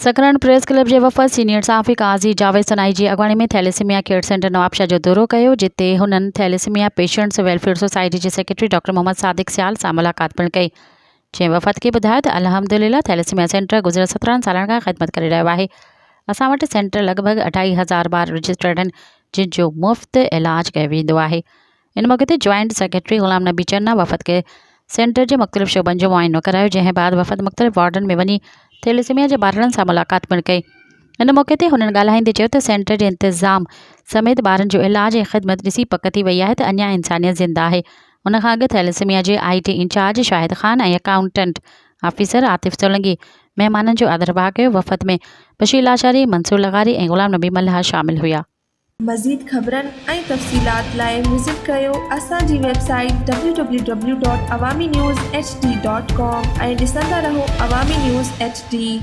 सकरान press club जे वफ़द senior सहाफ़ी काज़ी जावेद सनाई जी अॻवानी में थैलेसीमिया केयर सेंटर नवाबशाह जो दौरो कयो, जिते हुननि थैलेसीमिया पेशेंट्स वेलफेयर सोसाइटी जे सेक्रेटरी डॉक्टर मोहम्मद सादिक सियाल सां मुलाक़ात पिणु कई। जंहिं वफ़द खे ॿुधायो त अल्हम्दुलिल्लाह थैलेसीमिया सेंटर गुज़िरियल 17 सालनि खां ख़िदमत करे रहियो आहे। असां वटि सेंटर लॻभॻि 28,000 ॿार रजिस्टर्ड आहिनि, जिन जो मुफ़्त इलाज कयो वेंदो आहे। इन मौक़े ते जॉइंट सेक्रेटरी ग़ुलाम नबी चन्ना वफ़द खे सेंटर जे मुख़्तलिफ़ शोबनि जो मुआइनो करायो, जंहिं बाद वफ़द मुख़्तलिफ़ वार्डन में वञी थैलेसीमिया जे ॿारनि सां मुलाक़ात पिणु कई। इन मौक़े ते हुननि ॻाल्हाईंदे चयो त सेंटर जे इंतिज़ाम समेत ॿारनि जो इलाज ऐं ख़िदमत ॾिसी पक थी वई आहे त अञा इंसानियत ज़िंदा आहे। उन खां अॻु थैलेसीमिया जे IT इंचार्ज शाहिद ख़ान ऐं अकाउंटेंट ऑफिसर आतिफ़ सोलंकी महिमाननि जो आदरभाव कयो। वफ़द में बशीर लाशारी, मंसूर लगारी ऐं ग़ुलाम नबी मल्हा शामिल हुआ। मज़ीद ख़बरनि ऐं तफ़सीलात लाइ विज़िट कयो असांजी वेबसाइट www.awamiNewsHD.com ऐं ॾिसंदा रहो अवामी न्यूज़ HD।